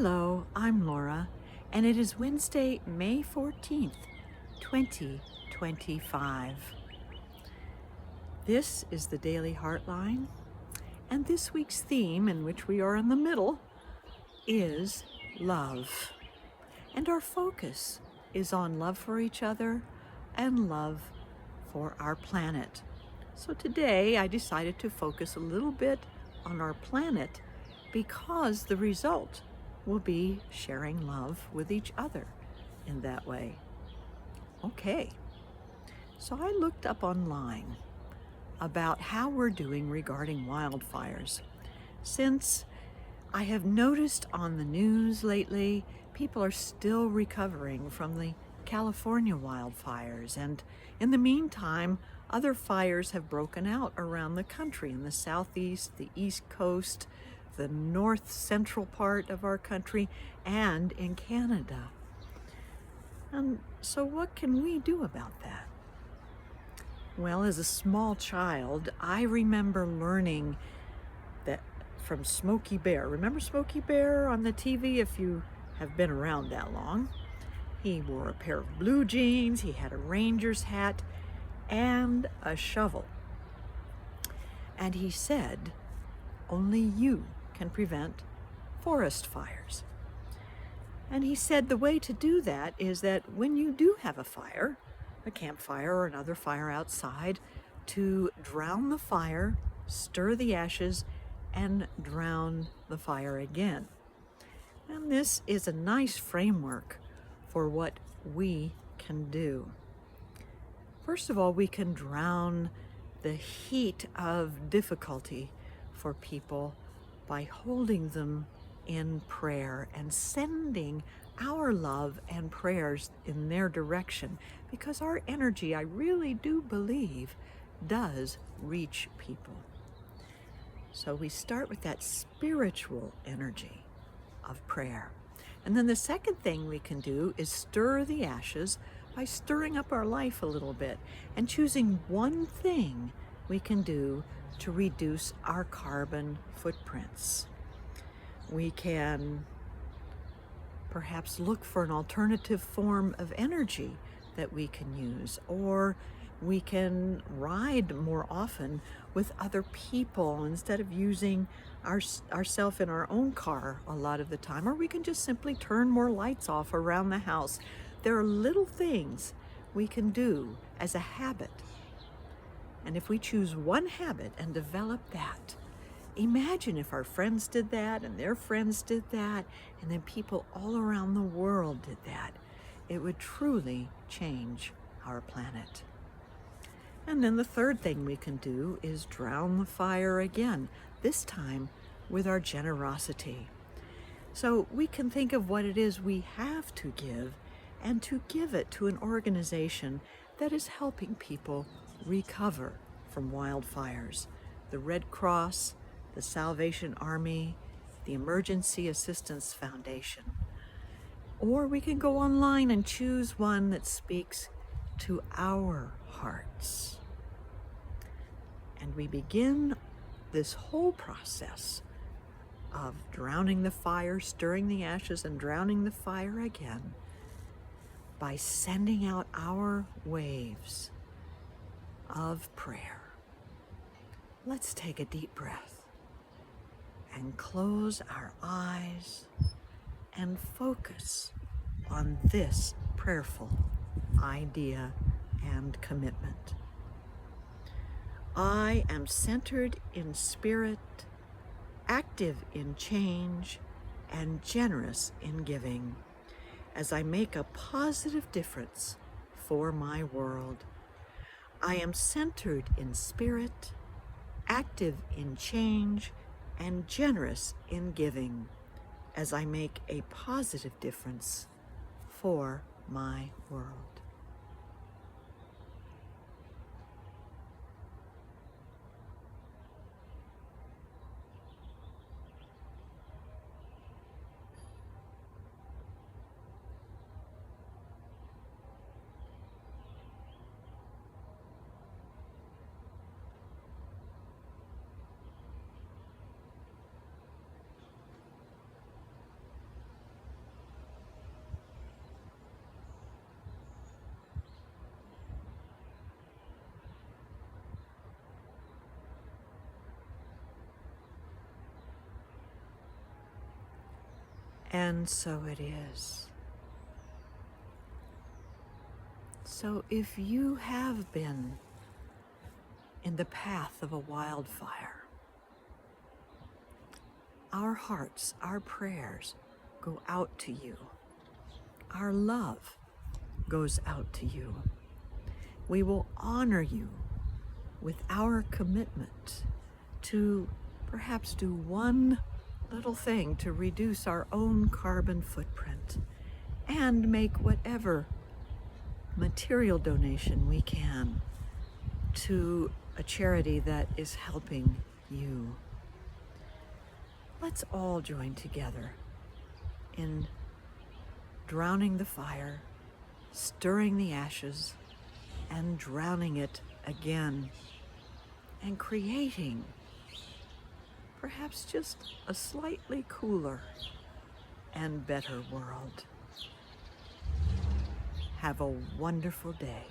Hello, I'm Laura, and it is Wednesday, May 14th, 2025. This is the Daily Heartline, and this week's theme, in which we are in the middle, is love. And our focus is on love for each other and love for our planet. So today I decided to focus a little bit on our planet because the result will be sharing love with each other in that way. Okay, so I looked up online about how we're doing regarding wildfires. Since I have noticed on the news lately, people are still recovering from the California wildfires, and in the meantime, other fires have broken out around the country in the southeast, the east coast, the north central part of our country, and in Canada. And so what can we do about that? Well, as a small child, I remember learning that from Smokey Bear. Remember Smokey Bear on the TV if you have been around that long? He wore a pair of blue jeans, he had a ranger's hat, and a shovel. And he said, only you can prevent forest fires. And he said the way to do that is that when you do have a fire, a campfire or another fire outside, to drown the fire, stir the ashes, and drown the fire again. And this is a nice framework for what we can do. First of all, we can drown the heat of difficulty for people by holding them in prayer and sending our love and prayers in their direction, because our energy, I really do believe, does reach people. So we start with that spiritual energy of prayer. And then the second thing we can do is stir the ashes by stirring up our life a little bit and choosing one thing we can do to reduce our carbon footprints. We can perhaps look for an alternative form of energy that we can use, or we can ride more often with other people instead of using ourselves in our own car a lot of the time, or we can just simply turn more lights off around the house. There are little things we can do as a habit. And if we choose one habit and develop that, imagine if our friends did that and their friends did that, and then people all around the world did that. It would truly change our planet. And then the third thing we can do is drown the fire again, this time with our generosity. So we can think of what it is we have to give and to give it to an organization that is helping people recover from wildfires. The Red Cross, the Salvation Army, the Emergency Assistance Foundation. Or we can go online and choose one that speaks to our hearts. And we begin this whole process of drowning the fire, stirring the ashes, and drowning the fire again by sending out our waves of prayer. Let's take a deep breath and close our eyes and focus on this prayerful idea and commitment. I am centered in spirit, active in change, and generous in giving as I make a positive difference for my world. I am centered in spirit, active in change, and generous in giving as I make a positive difference for my world. And so it is. So if you have been in the path of a wildfire, our hearts, our prayers go out to you. Our love goes out to you. We will honor you with our commitment to perhaps do one little thing to reduce our own carbon footprint and make whatever material donation we can to a charity that is helping you. Let's all join together in drowning the fire, stirring the ashes, and drowning it again, and creating perhaps just a slightly cooler and better world. Have a wonderful day.